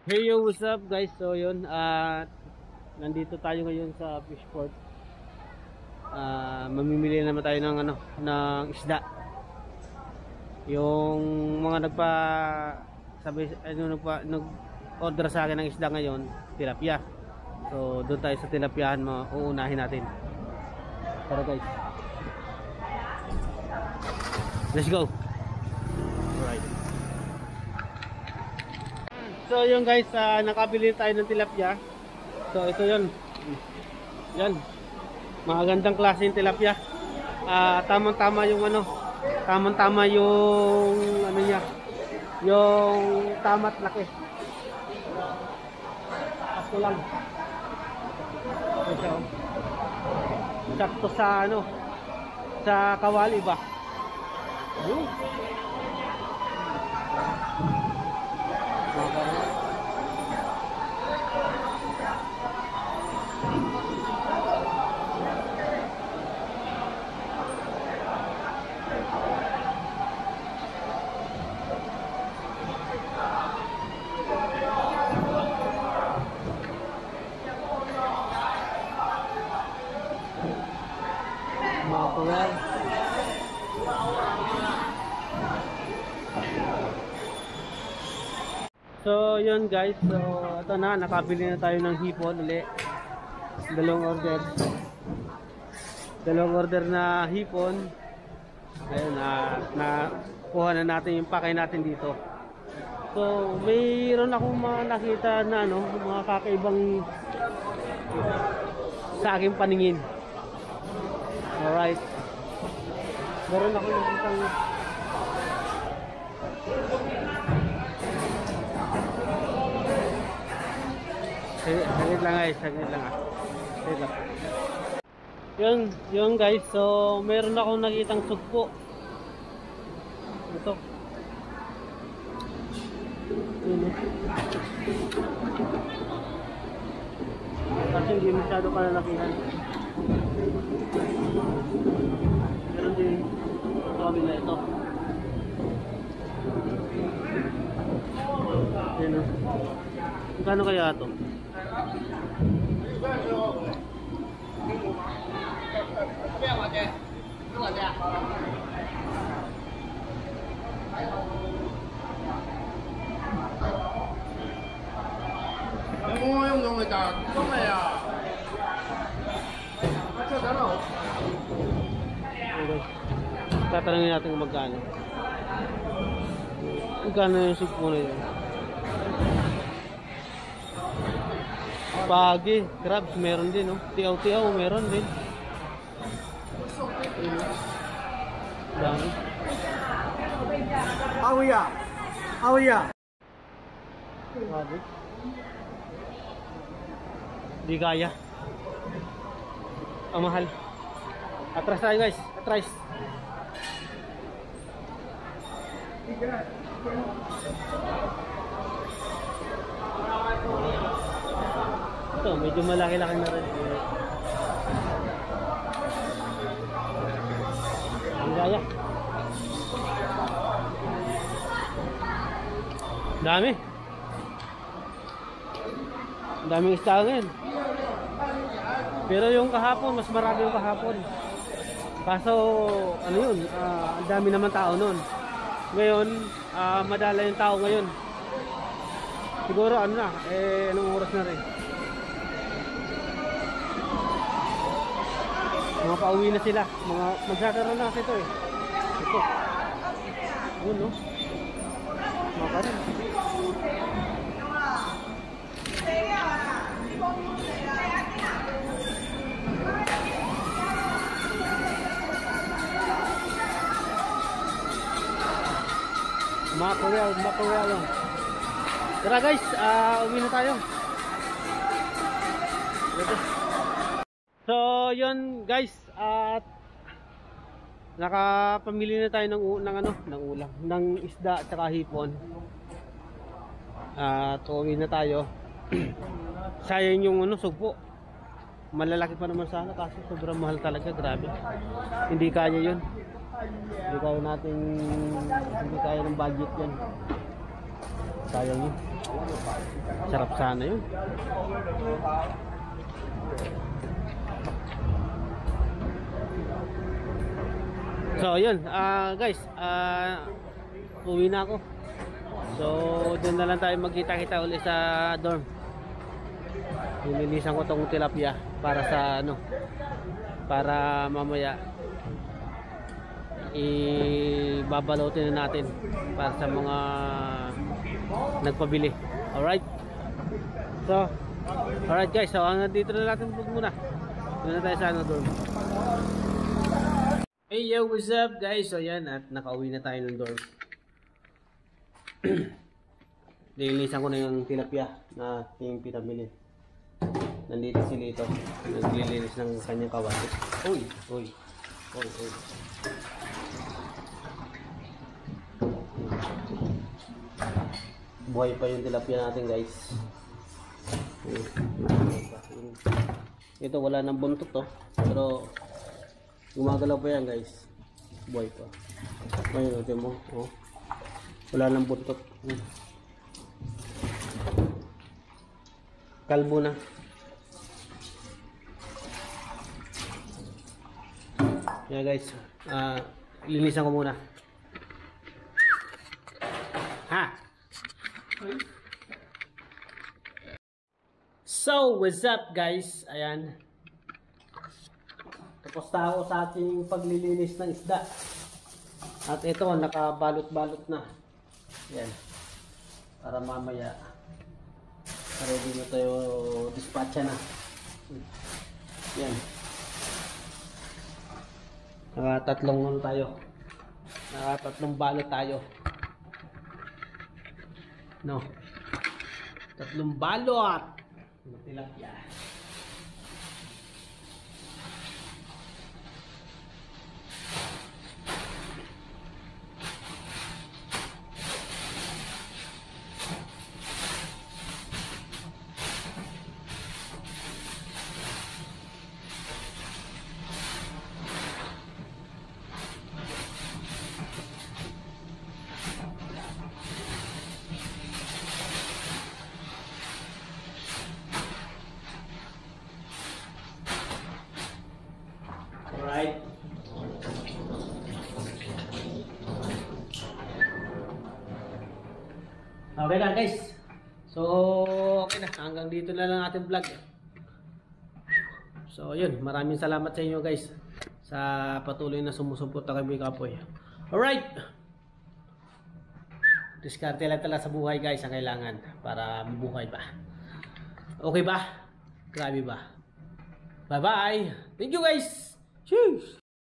Hey yo, what's up guys? So yun, nandito tayo ngayon sa Fishport. Mamimili naman tayo ng ng isda. Yung mga nag-order sa akin ng isda ngayon, tilapia. So doon tayo sa tilapiahan, uunahin natin. Tara guys. Let's go. Alright. So yun guys, nakabili tayo ng tilapia. So ito yun. Yan. Magandang klase yung tilapia. Tamang-tama yung tamang-tama yung niya. Yung tamat laki. Sakto lang. Ito. Sakto sa sa kawali ba? Makuha. So yun guys, so ito na, nakabili na tayo ng hipon ulit. Dalawang order na hipon. Ayun, nakuha na natin yung pakay natin dito. So mayroon akong mga nakita na mga kakaibang sa aking paningin. Alright. Meron ako nakitang saglit lang guys, saglit lang. Yun guys, so meron akong nakitang sugpo. Ito. Kasi hindi masyado kalalakihan. Meron din sabi na ito. Yan o. Magkano kaya ito? Tatanungin natin kung magkano. Magkano yung sugpo na yun? Pagi, crabs meron din, tiyaw-tiyaw meron din. Dami. Awiya. Pagi. Di kaya. Ang mahal. Atras tayo guys, atras. Ito, medyo malaki-laki na rin. Ang gaya. Dami. Ang daming isda ngayon. Pero yung kahapon, mas marami yung kahapon. Kaso, yun, ang dami naman tao nun. Ngayon, madala yung tao ngayon. Siguro anong oras na rin. Mga pauwi na sila. Magsasara na kasi ito eh. Ito. Yun no. Maka rin. Mackerel lang. Tara guys, uwi na tayo. So yun guys, at nakapamili na tayo ng ulam, ng isda at saka hipon. At uwi na tayo. Sayang yung sugpo. Malalaki pa naman sana kasi sobrang mahal talaga, grabe. Hindi kaya yun. Hindi kaya ng budget yan. Sayang yun. Sarap sana yun. So yun, guys, uwi na ako. So doon na lang tayo magkita-kita ulit sa dorm. Nililisan ko tong tilapia para sa ano, para mamaya ibabalotin na natin para sa mga nagpabili. Alright. So, alright guys, so dito na natin muna. Doon na tayo sa ano dorm. Hey yo, what's up guys? So yan, at nakauwi na tayo ng dorm. Nililisan ko na yung tilapia na ating pinamili. Nandito si Lito, naglilinis ng kanyang kawali. Uy, uy, uy, uy. Buhay pa yung tilapia natin guys. Ito wala nang buntot to, pero gumagalaw pa yan guys. Buhay pa. Ayun, natin mo. Oh. Wala nang buntot. Kalbo na. Yeah guys, linisan ko muna. Ha! So, what's up guys? Ayan. Tapos na ako sa ating paglilinis ng isda. At ito, nakabalot-balot na. Ayan. Para mamaya ready na tayo dispatcha na. Ayan. Nakatatlong ano tayo. Nakatatlong balot tayo. No. Tatlong balot. Tilapia. Alright. Okay na guys. So, okay na. Hanggang dito na lang ating vlog. So, yun. Maraming salamat sa inyo guys. Sa patuloy na sumusuporta kay Boy Kapoy. Alright. Diskarte lang talaga sa buhay guys ang kailangan para mabuhay pa. Okay ba? Grabe ba? Bye-bye. Thank you guys. Cheers!